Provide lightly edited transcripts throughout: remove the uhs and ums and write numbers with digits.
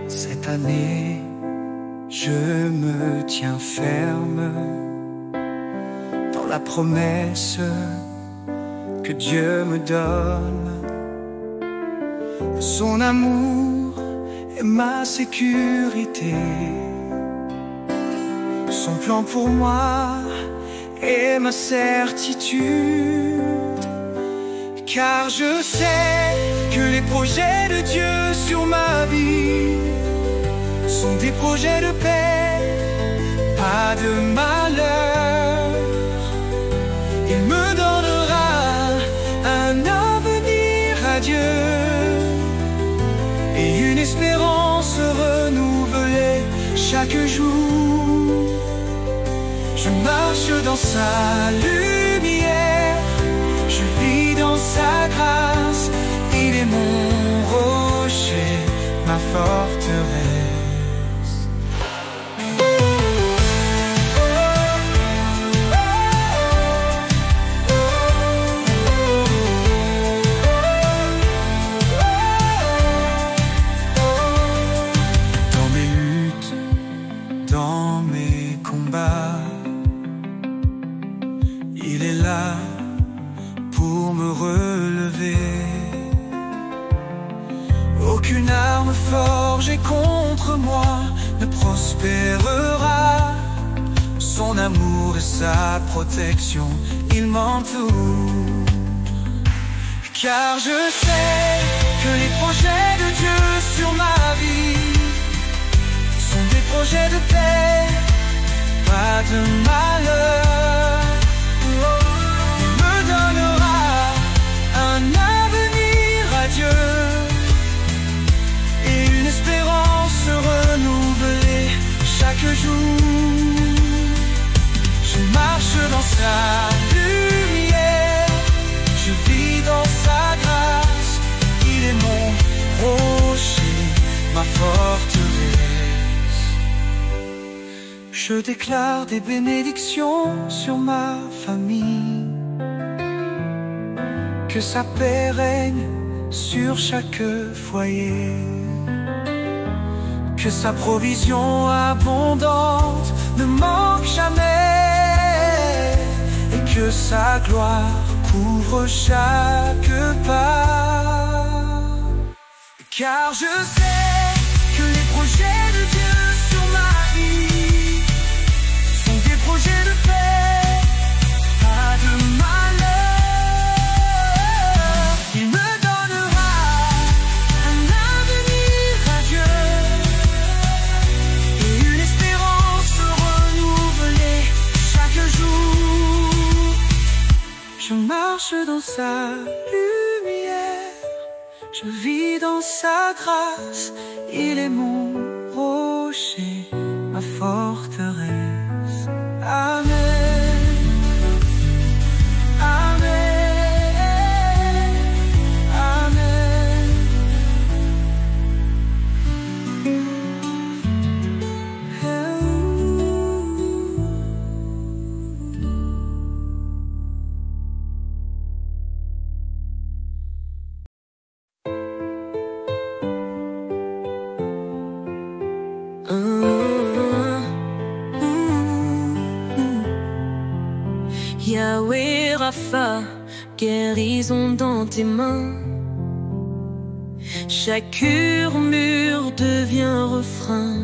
Cette année, je me tiens ferme dans la promesse que Dieu me donne. Son amour est ma sécurité. Son plan pour moi est ma certitude. Car je sais que les projets de Dieu sur ma vie sont des projets de paix, pas de malheur. Il me donnera un avenir radieux et une espérance renouvelée chaque jour. Je marche dans sa lumière, je vis dans sa grâce. Il est mon rocher, ma forteresse. Dans mes luttes, dans mes combats, il est là pour me relever. Aucune arme forgée contre moi ne prospérera. Son amour et sa protection, il m'entoure. Car je sais que les projets de Dieu sur ma vie sont des projets de paix, pas de malheur. Il me donnera un avenir radieux et une espérance renouvelée chaque jour. Je marche dans sa lumière, je vis dans sa grâce. Il est mon rocher, ma forteresse. Je déclare des bénédictions sur ma famille, que sa paix règne sur chaque foyer, que sa provision abondante ne manque jamais, et que sa gloire couvre chaque pas. Car je sais que les projets de Dieu sur ma vie sont des projets de paix, pas de malheur. Il me donnera un avenir radieux et une espérance renouvelée chaque jour. Je marche dans sa lumière, je vis dans sa grâce. Il est mon rocher, ma forteresse. Amen. Amen. Amen. Yahweh Rapha, guérison dans tes mains. Chaque murmure devient refrain.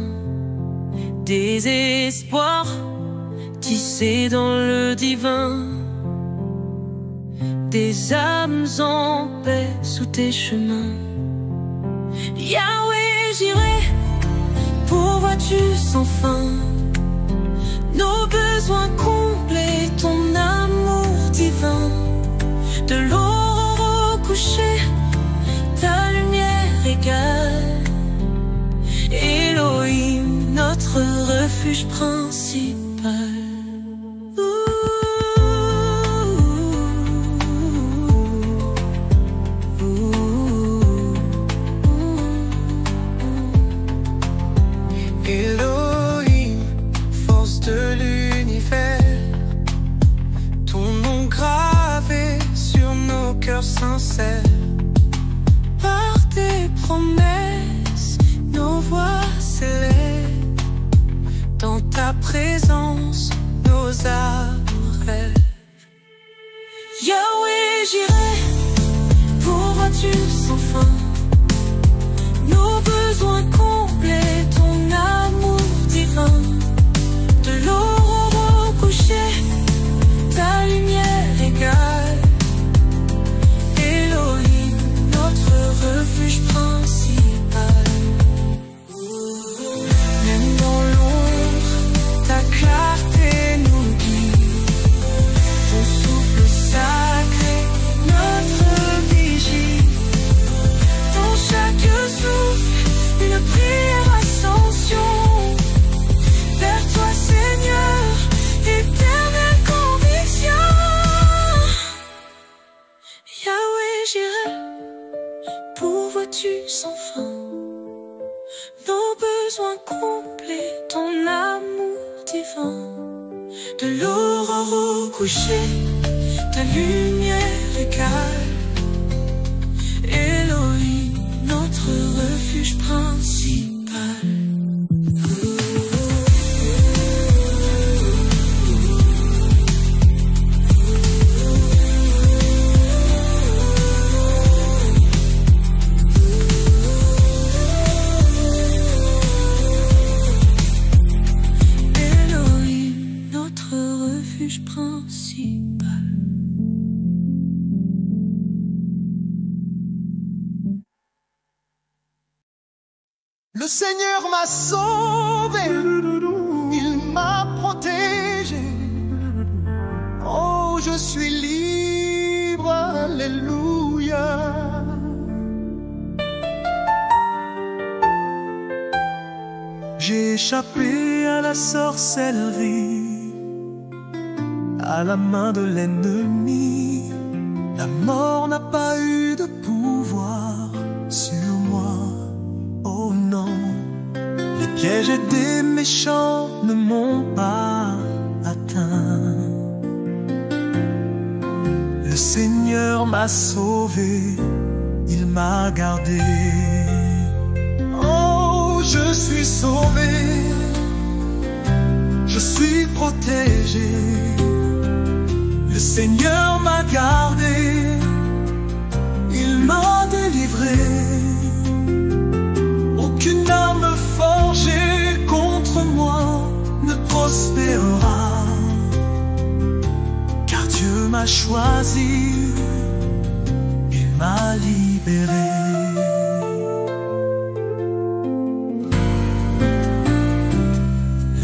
Désespoir tissé dans le divin. Des âmes en paix sous tes chemins. Yahweh, j'irai, pourvois-tu sans fin nos besoins comblés, ton amour divin. De l'aurore au coucher, ta lumière égale. Elohim, notre refuge principal. Elohim, force de l'univers, ton nom gravé sur nos cœurs. sincères. Par tes promesses, nos voix s'élèvent. Dans ta présence, nos âmes rêvent. Yahweh, j'irai pour vois-tu sans fin. Nos besoins complets, ton amour divin. De l'aurore au coucher, ta lumière égale. Elohim, notre refuge principal. Même dans l'ombre, ta clarté nous guide. Ton souffle sacré, notre vigie. Dans chaque souffle, une prière ascension. Vers toi, Seigneur, éternelle conviction. Yahweh, j'irai pour vois-tu sans fin. Nos besoins complets, ton amour divin. De l'aurore au coucher, ta lumière égale. Elohim, notre refuge principal. Elohim, notre refuge principal. Le Seigneur m'a sauvé, il m'a protégé. Oh, je suis libre, alléluia. J'ai échappé à la sorcellerie, à la main de l'ennemi. La mort n'a pas eu de pouvoir sur moi. Oh non, les pièges des méchants ne m'ont pas atteint. Le Seigneur m'a sauvé, il m'a gardé. Oh, je suis sauvé, je suis protégé. Le Seigneur m'a gardé, il m'a délivré. Aucune arme forgée contre moi ne prospérera, car Dieu m'a choisi, il m'a libéré.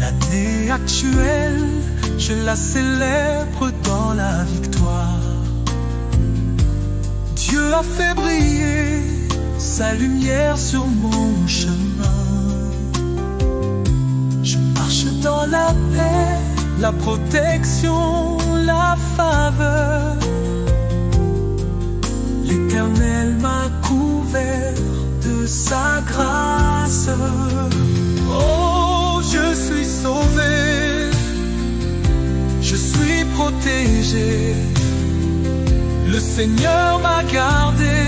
L'année actuelle, je la célèbre dans la victoire. Dieu a fait briller sa lumière sur mon chemin. Je marche dans la paix, la protection, la faveur. L'Éternel m'a couvert de sa grâce. Oh, je suis sauvé, je suis protégé. Le Seigneur m'a gardé,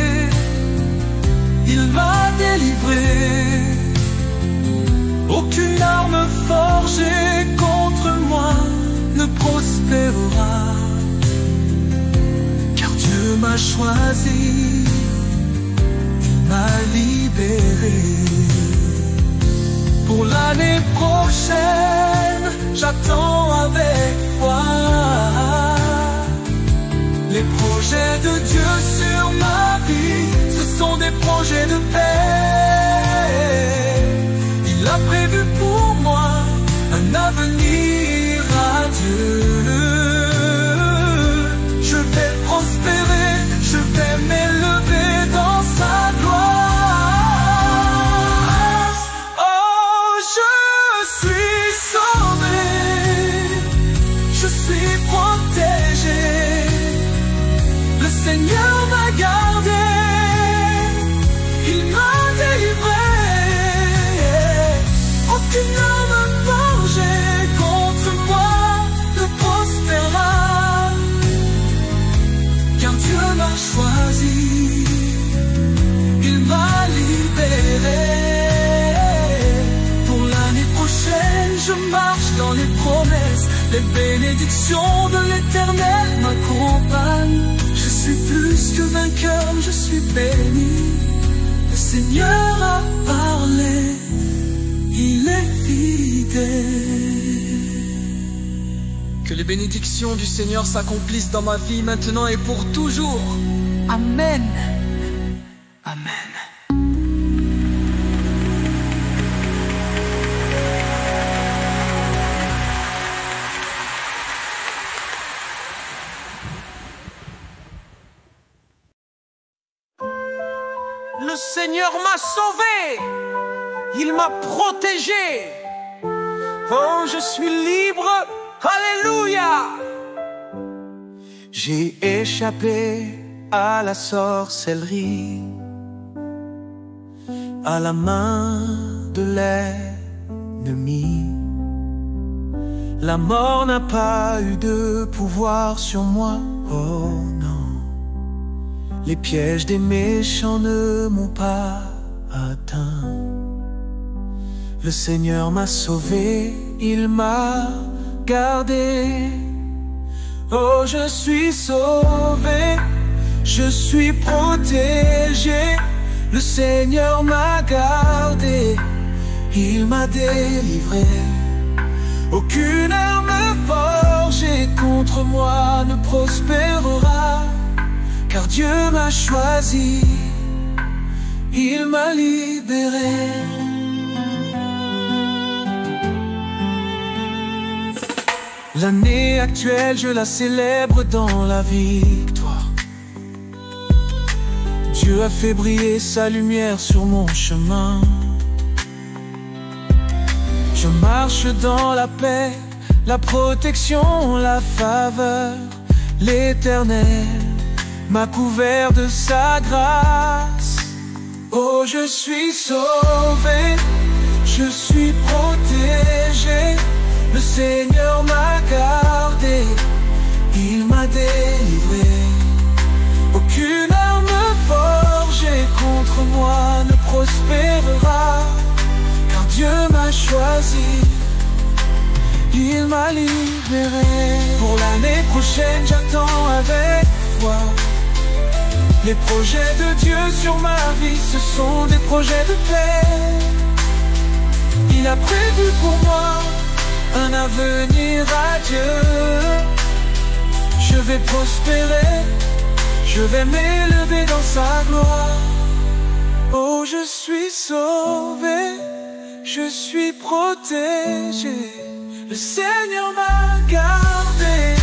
il m'a délivré. Aucune arme forgée contre moi ne prospérera, car Dieu m'a choisi, il m'a libéré. Pour l'année prochaine, j'attends avec foi les projets de Dieu sur ma vie. Ce sont des projets de paix. Il a prévu pour moi un avenir radieux. Je vais prospérer, je vais m'élever dans sa gloire. Oh, je suis je marche dans les promesses. Les bénédictions de l'Éternel m'accompagnent. Je suis plus que vainqueur, je suis béni. Le Seigneur a parlé, il est fidèle. Que les bénédictions du Seigneur s'accomplissent dans ma vie maintenant et pour toujours. Amen. Amen. Le Seigneur m'a sauvé, il m'a protégé. Oh, je suis libre, alléluia. J'ai échappé à la sorcellerie, à la main de l'ennemi. La mort n'a pas eu de pouvoir sur moi, oh non. Les pièges des méchants ne m'ont pas atteint. Le Seigneur m'a sauvé, il m'a gardé. Oh, je suis sauvé, je suis protégé. Le Seigneur m'a gardé, il m'a délivré. Aucune arme forgée contre moi ne prospérera. Car Dieu m'a choisi, il m'a libéré. L'année actuelle, je la célèbre dans la victoire. Dieu a fait briller sa lumière sur mon chemin. Je marche dans la paix, la protection, la faveur. L'Éternel m'a couvert de sa grâce. Oh, je suis sauvé, je suis protégé. Le Seigneur m'a gardé, il m'a délivré. Aucune arme forgée contre moi ne prospérera. Car Dieu m'a choisi, il m'a libéré. Pour l'année prochaine, j'attends avec foi. Les projets de Dieu sur ma vie, ce sont des projets de paix. Il a prévu pour moi un avenir radieux. Je vais prospérer, je vais m'élever dans sa gloire. Oh, je suis sauvé, je suis protégé. Le Seigneur m'a gardé,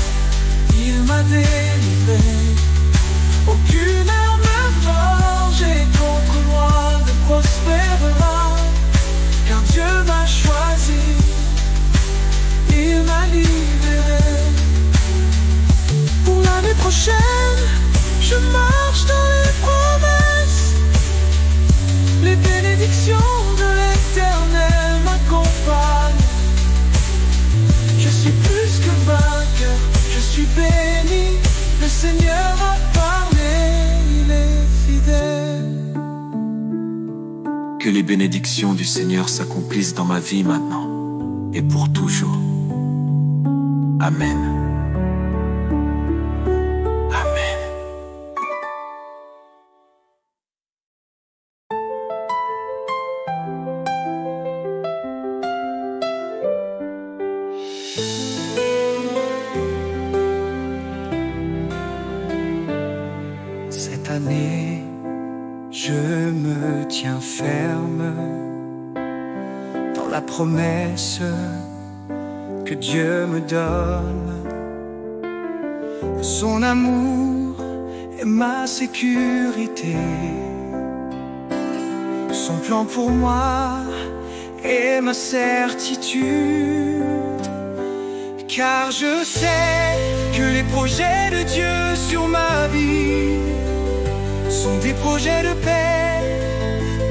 il m'a délivré. Aucune arme forgée contre moi ne prospérera. Car Dieu m'a choisi, il m'a libéré. Pour l'année prochaine, je marche dans les promesses. Les bénédictions de l'Éternel m'accompagnent. Je suis plus que vainqueur, je suis béni. Le Seigneur a parlé, il est fidèle. Que les bénédictions du Seigneur s'accomplissent dans ma vie maintenant et pour toujours. Amen. Amen. Cette année, je me tiens ferme dans la promesse que Dieu me donne. Son amour est ma sécurité. Son plan pour moi est ma certitude. Car je sais que les projets de Dieu sur ma vie sont des projets de paix,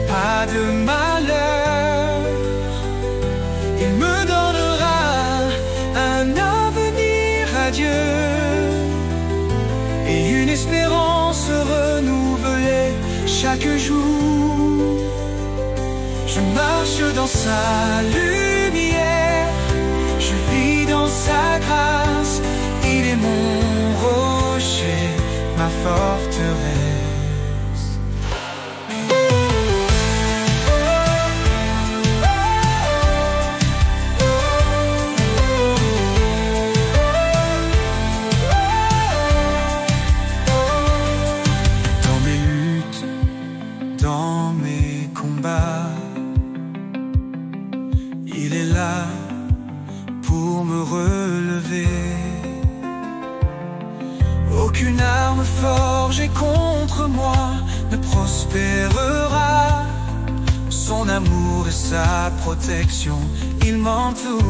pas de malheur. Il me donnera un avenir radieux et une espérance renouvelée chaque jour. Je marche dans sa lumière, forteresse. Dans mes luttes, dans mes combats, il est là pour me relever. Aucune arme forgée contre moi ne prospérera. Son amour et sa protection, il m'entoure.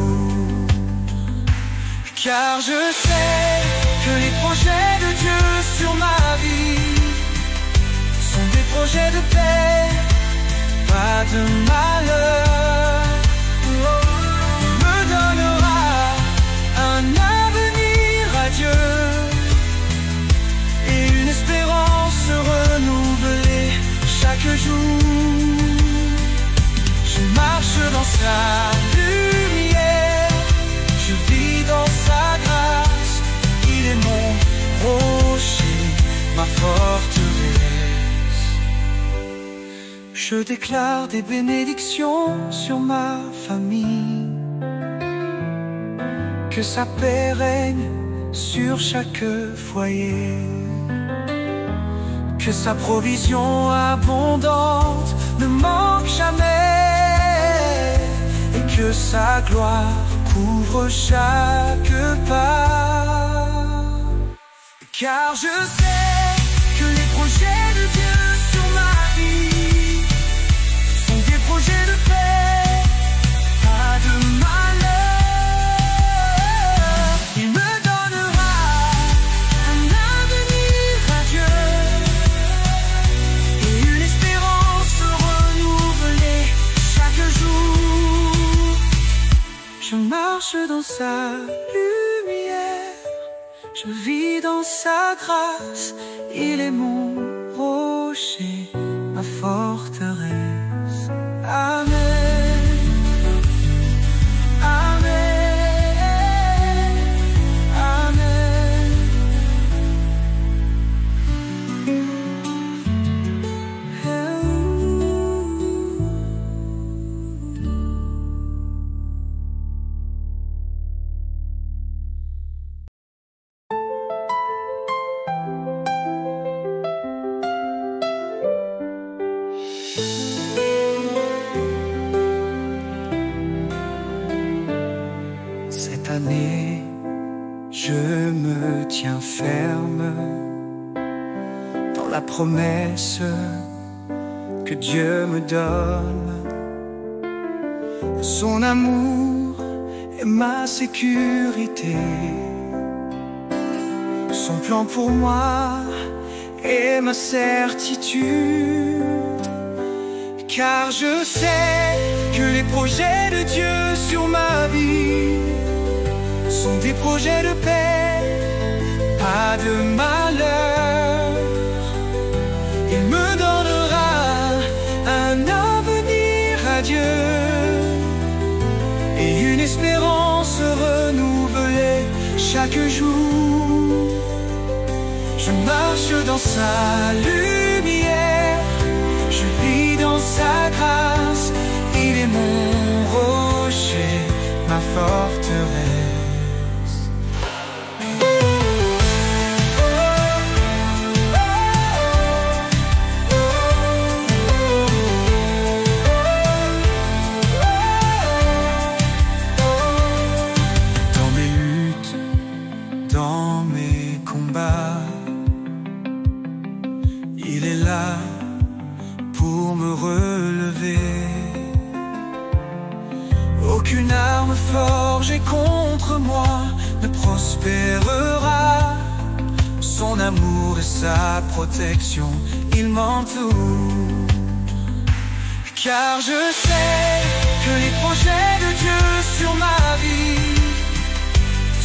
Car je sais que les projets de Dieu sur ma vie sont des projets de paix, pas de malheur. Il me donnera un avenir radieux et une espérance renouvelée chaque jour. Je marche dans sa lumière, je vis dans sa grâce. Il est mon rocher, ma forteresse. Je déclare des bénédictions sur ma famille, que sa paix règne sur chaque foyer, que sa provision abondante ne manque jamais, et que sa gloire couvre chaque pas. Car je sais que les projets de Dieu sur ma vie sont des projets de paix, pas de malheur. Il me donnera un avenir radieux et une espérance renouvelée chaque jour. Je marche dans sa lumière, je vis dans sa grâce. Il est mon rocher, ma forteresse. Amen. Amen. Amen. Cette année, je me tiens ferme dans la promesse que Dieu me donne. Son amour est ma sécurité, son plan pour moi est ma certitude. Car je sais que les projets de Dieu sur ma vie sont des projets de paix, pas de malheur. Il me donnera un avenir radieux et une espérance renouvelée chaque jour. Je marche dans sa lumière, je vis dans sa grâce. Il est mon rocher, ma forteresse. Dans mes luttes, dans mes combats, il est là pour me relever. Aucune arme forgée contre moi ne prospérera. Son amour et sa protection, il m'entoure. Car je sais que les projets de Dieu sur ma vie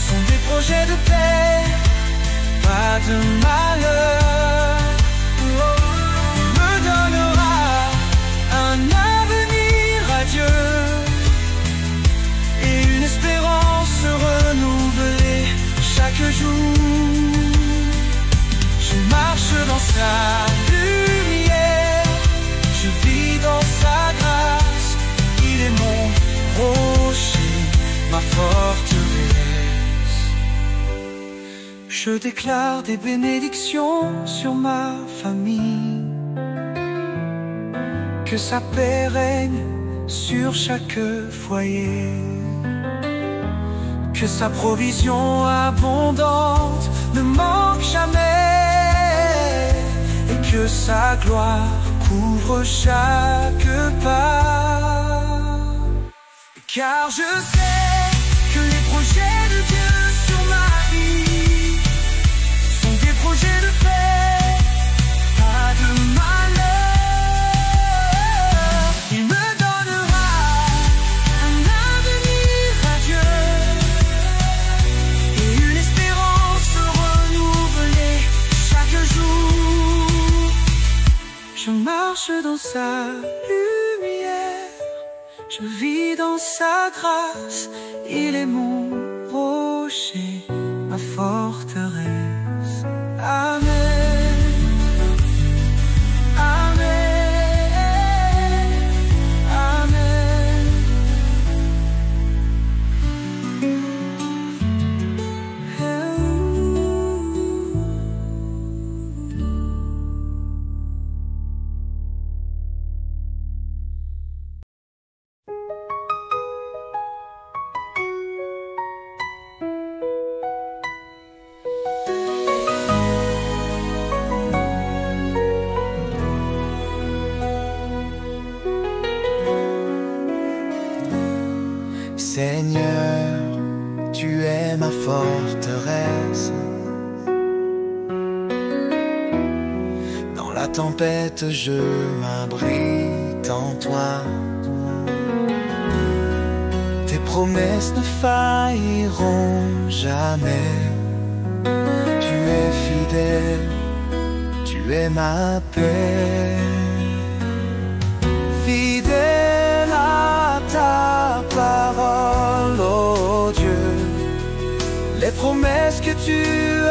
sont des projets de paix, pas de malheur. Il me donnera un avenir radieux et une espérance renouvelée chaque jour. Je marche dans sa lumière, je vis dans sa grâce. Il est mon rocher, ma forteresse. Je déclare des bénédictions sur ma famille, que sa paix règne sur chaque foyer, que sa provision abondante ne manque jamais, et que sa gloire couvre chaque pas. Car je sais que les projets de Dieu sur ma vie sont des projets de paix, pas de malheur. Il me donnera un avenir radieux et une espérance renouvelée chaque jour. Je marche dans sa lumière, je vis dans sa grâce. Il est mon rocher, ma forteresse. Amen. Amen. Amen. Seigneur, tu es ma forteresse. Dans la tempête, je m'abrite en toi. Tes promesses ne failliront jamais. Tu es fidèle, tu es ma paix. Fidèle à ta parole, oh Dieu. Les promesses que tu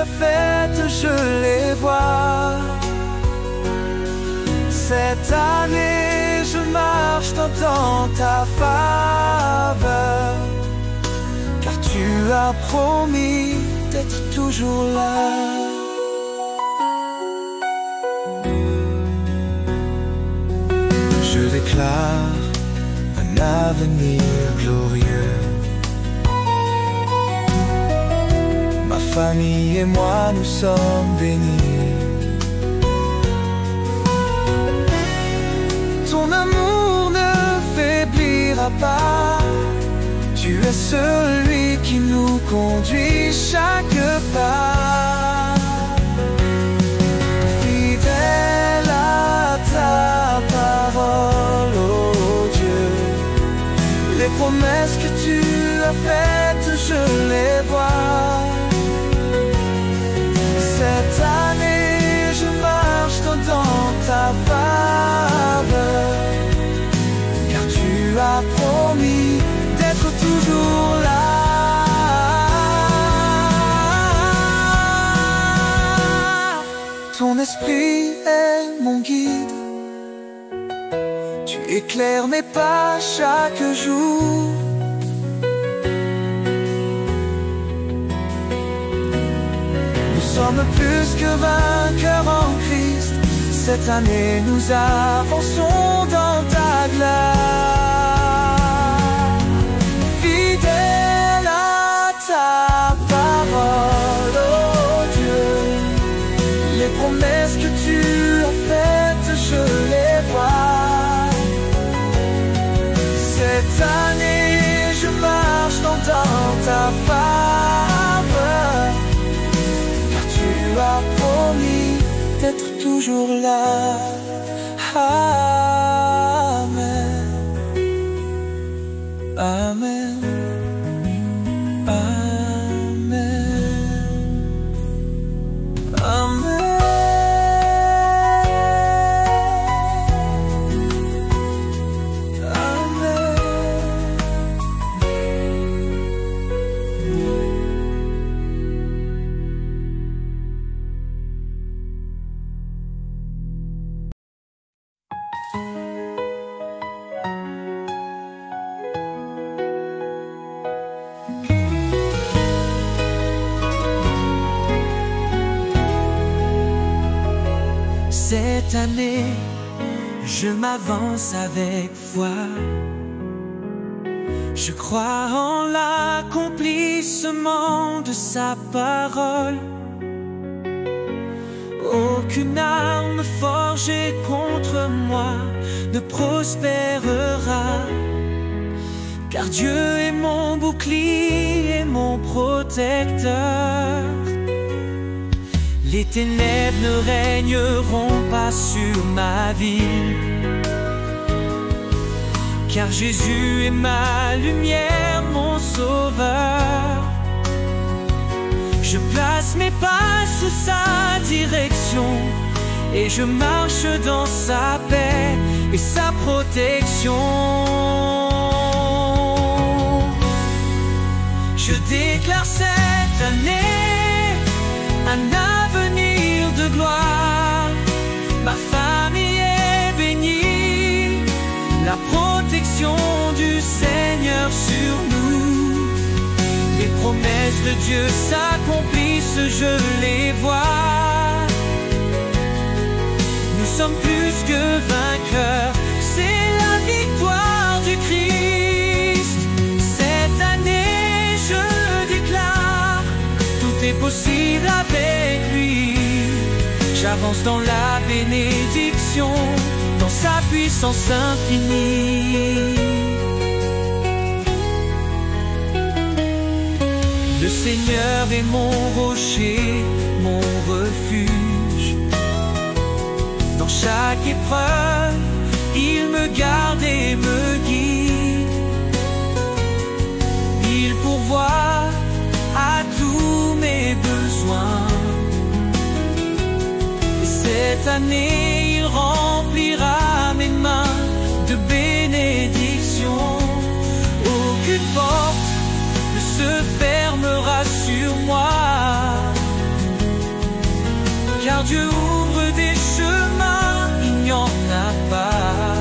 as faites, je les vois. Cette année, je marche dans ta faveur, car tu as promis d'être toujours là. Je déclare un avenir glorieux. Ma famille et moi, nous sommes bénis. Ton amour ne faiblira pas. Tu es celui qui nous conduit chaque pas. Fidèle à ta parole, oh Dieu. Les promesses que tu as faites, je les vois. Cette année, je marche dans ta faveur, car tu as promis d'être toujours là. Ton esprit est mon guide. Tu éclaires mes pas chaque jour. Nous sommes plus que vainqueurs en Christ. Cette année, nous avançons dans ta gloire. Fidèle à ta parole, oh Dieu. Les promesses que tu as faites, je les vois. Cette année, je marche dans ta faveur, car tu as promis d'être toujours là. Amen. Amen. Amen. Amen. cette année, je m'avance avec foi. Je crois en l'accomplissement de sa parole. Aucune arme forgée contre moi ne prospérera, car Dieu est mon bouclier et mon protecteur. Les ténèbres ne régneront pas sur ma vie, car Jésus est ma lumière, mon sauveur. Je place mes pas sous sa direction et je marche dans sa paix et sa protection. Je déclare cette année un avenir de gloire. Ma famille est bénie, la protection du Seigneur sur nous. Les promesses de Dieu s'accomplissent, je les vois. Nous sommes plus que vainqueurs, c'est la victoire du Christ. Cette année, je déclare, tout est possible avec lui. J'avance dans la bénédiction, dans sa puissance infinie. Le Seigneur est mon rocher, mon refuge. Dans chaque épreuve, il me garde et me guide. Il pourvoit à tous mes besoins. Et cette année, il remplira mes mains de bénédictions. Aucune porte ne se fermera sur moi, car Dieu ouvre des chemins, il n'y en a pas.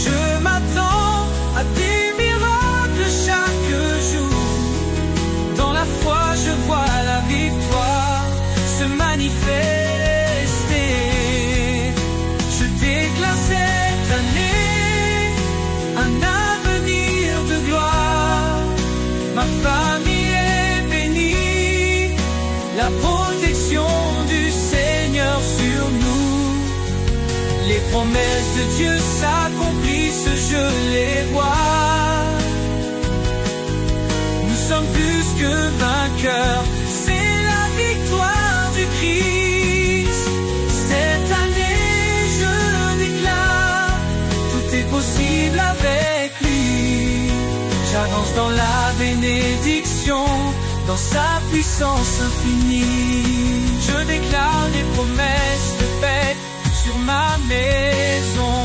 Je m'attends à des miracles chaque jour. Dans la foi, je vois la victoire se manifester. Je déclare cette année un avenir de gloire. Ma famille est bénie, la protection du Seigneur sur nous. Les promesses de Dieu s'accomplissent, je les vois. Nous sommes plus que vainqueurs, c'est la victoire du Christ. Cette année, je déclare, tout est possible avec lui. J'avance dans la bénédiction, dans sa puissance infinie. Je déclare les promesses de paix sur ma maison.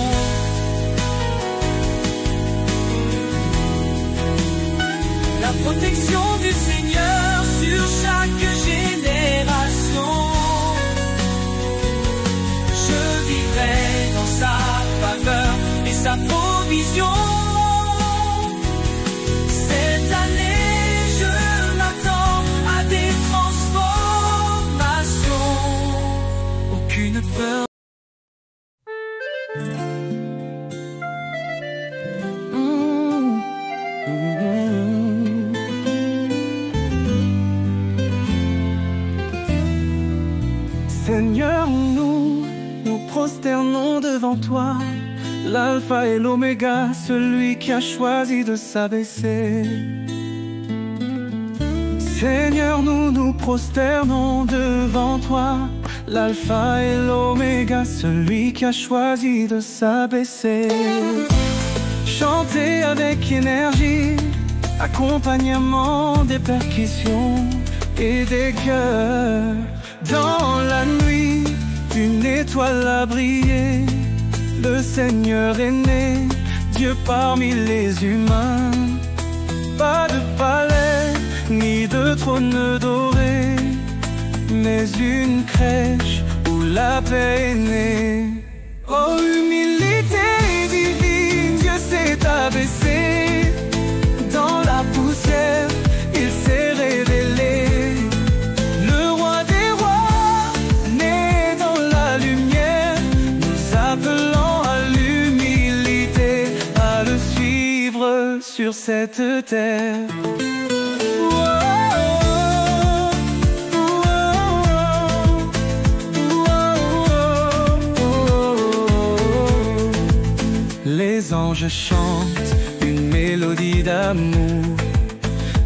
La protection du Seigneur sur chaque génération. Je vivrai dans sa faveur et sa provision. Cette année, je m'attends à des transformations. Aucune peur. Seigneur, nous prosternons devant toi, l'alpha et l'oméga, celui qui a choisi de s'abaisser. Seigneur, nous prosternons devant toi, l'alpha et l'oméga, celui qui a choisi de s'abaisser. Chantez avec énergie, accompagnement des percussions et des cœurs. Dans la nuit, une étoile a brillé, le Seigneur est né, Dieu parmi les humains. Pas de palais, ni de trône doré, mais une crèche où la paix est née. Oh, humilité divine, Dieu s'est abaissé, dans la poussière, il s'est révélé. Le roi des rois, né dans la cette terre. Les anges chantent une mélodie d'amour.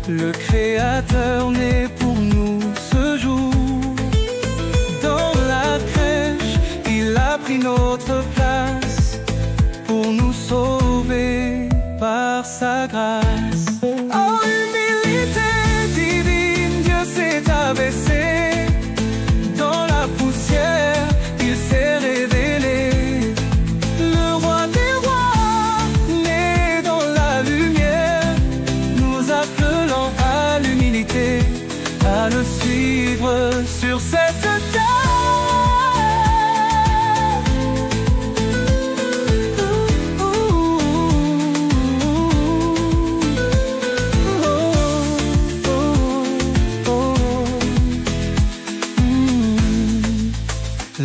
Le Créateur naît pour nous ce jour. Dans la crèche, il a pris notre place pour nous sauver par sa grâce. En humilité divine, Dieu s'est abaissé. Dans la poussière, il s'est révélé. Le roi des rois, né dans la lumière, nous appelant à l'humilité, à le suivre sur cette terre.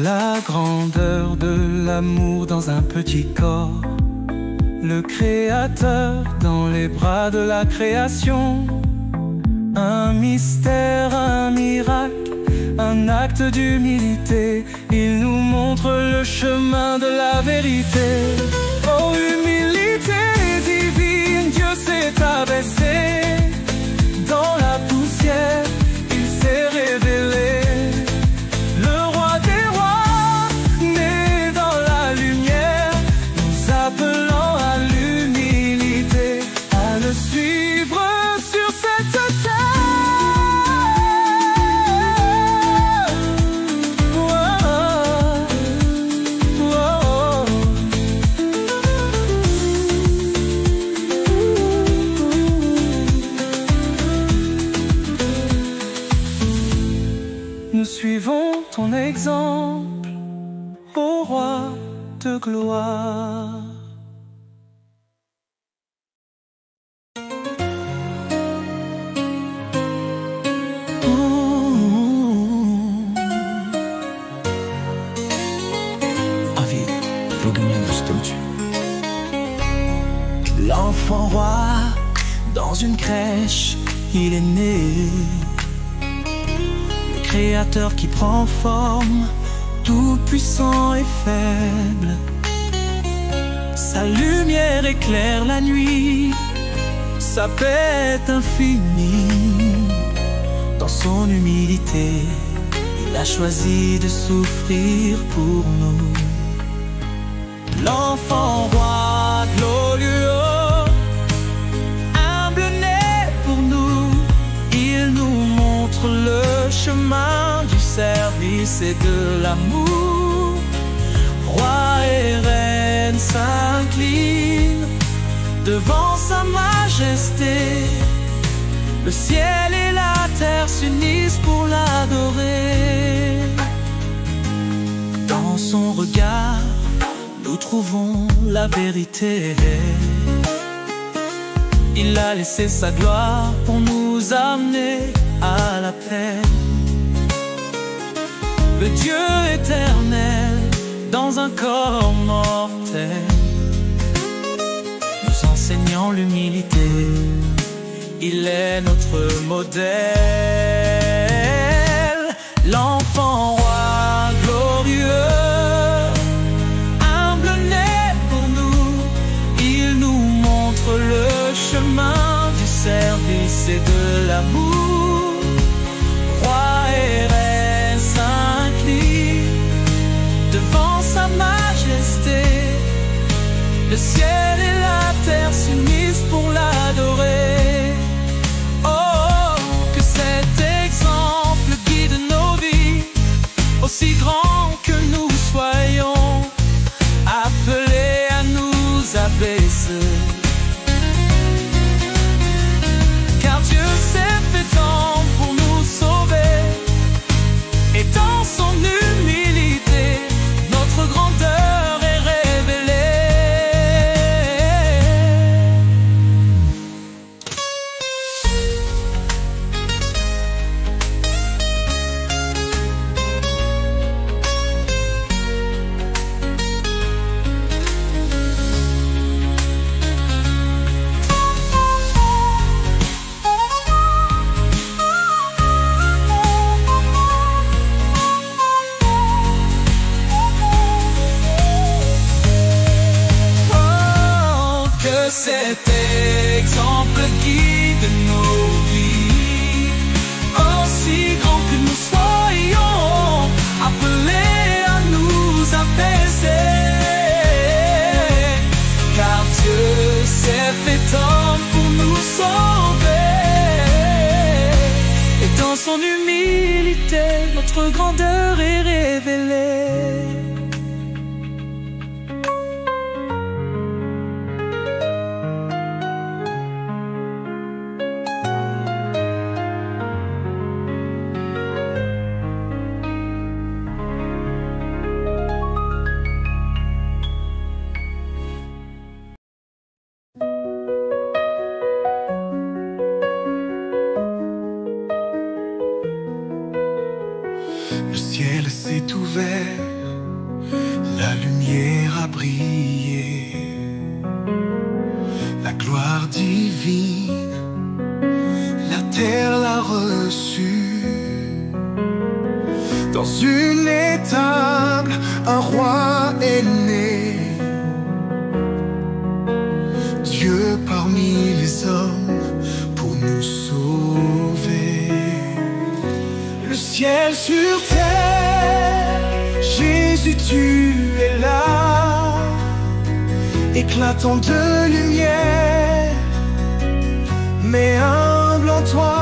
La grandeur de l'amour dans un petit corps, le Créateur dans les bras de la création. Un mystère, un miracle, un acte d'humilité. Il nous montre le chemin de la vérité. Oh, humilité divine, Dieu s'est abaissé. Dans la poussière, il s'est révélé. Nous suivons ton exemple, ô roi de gloire. L'enfant roi, dans une crèche, il est né. Le Créateur qui prend forme, tout puissant et faible. Sa lumière éclaire la nuit, sa paix est infinie. Dans son humilité, il a choisi de souffrir pour nous. L'enfant roi glorieux, humble né pour nous, il nous montre le chemin du service et de l'amour. Roi et reine s'inclinent devant sa majesté. Le ciel et la terre s'unissent pour l'adorer. Dans son regard, nous trouvons la vérité. Il a laissé sa gloire pour nous amener à la paix. Le Dieu éternel dans un corps mortel, nous enseignant l'humilité. Il est notre modèle. L'enfant roi glorieux, le chemin du service et de l'amour. Roi et reine s'inclinent devant sa majesté. Le ciel et la terre s'unissent pour l'adorer. Oh, que cet exemple guide nos vies sauver. Et dans son humilité, notre grandeur est révélée. Le ciel s'est ouvert, la lumière a brillé, la gloire divine, la terre l'a reçue. Dans une étable, un roi est né, Dieu parmi les hommes pour nous sauver. Le ciel sur terre, Jésus tu es là, éclatant de lumière, mais humble en toi.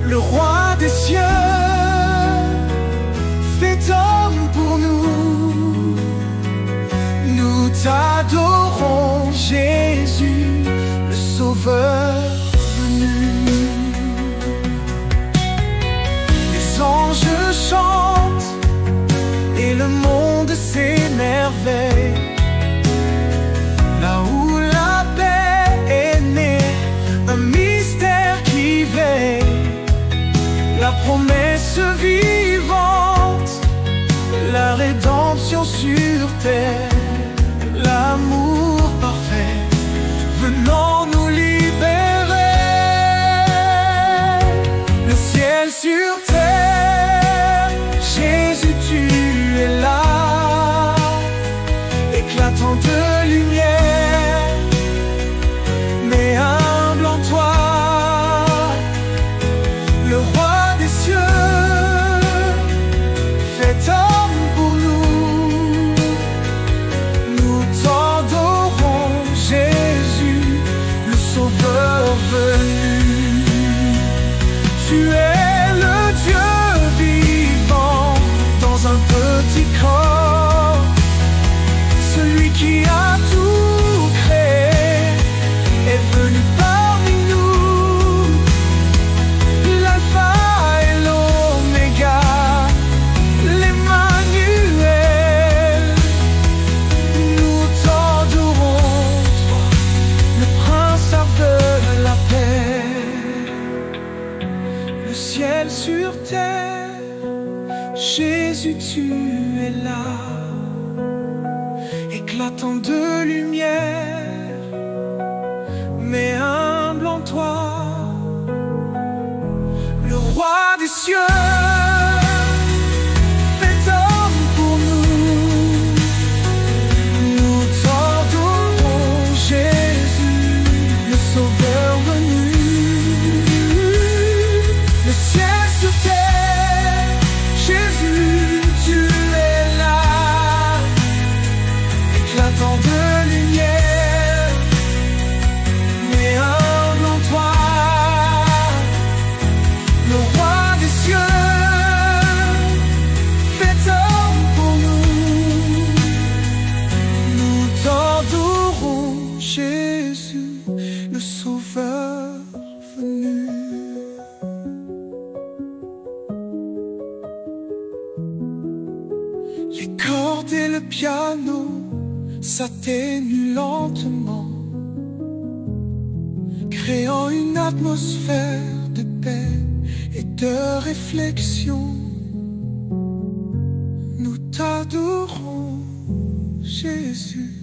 Le roi des cieux, fait homme pour nous. Nous t'adorons, Jésus, le Sauveur venu. Les anges chantent et le monde s'émerveille. Là où la paix est née, un mystère qui veille. La promesse vivante, la rédemption sur terre, l'amour parfait venant nous libérer. Le ciel sur terre, Jésus tu es là, éclatant de lumière, mais humble en toi. Le roi des cieux, fait homme pour nous. Nous t'adorons, Jésus, le Sauveur venu. Tu es le Dieu vivant dans un petit corps, celui qui a tout créé est venu parmi nous. L'alpha et l'oméga, l'Emmanuel. Nous t'adorons, toi, le prince de la paix. Le ciel sur terre, Jésus tu es là, éclatant de lumière, mais humble en toi. Le roi des cieux, fait homme pour nous. Nous t'adorons, Jésus, le Sauveur venu. Le ciel sur terre, Jésus, tu es là, éclatant de lumière, mais humble en toi. Le roi des cieux, fait homme pour nous. Nous t'adorons, Jésus, le Sauveur venu. Les cordes et le piano s'atténuent lentement, créant une atmosphère de paix et de réflexion. Nous t'adorons, Jésus.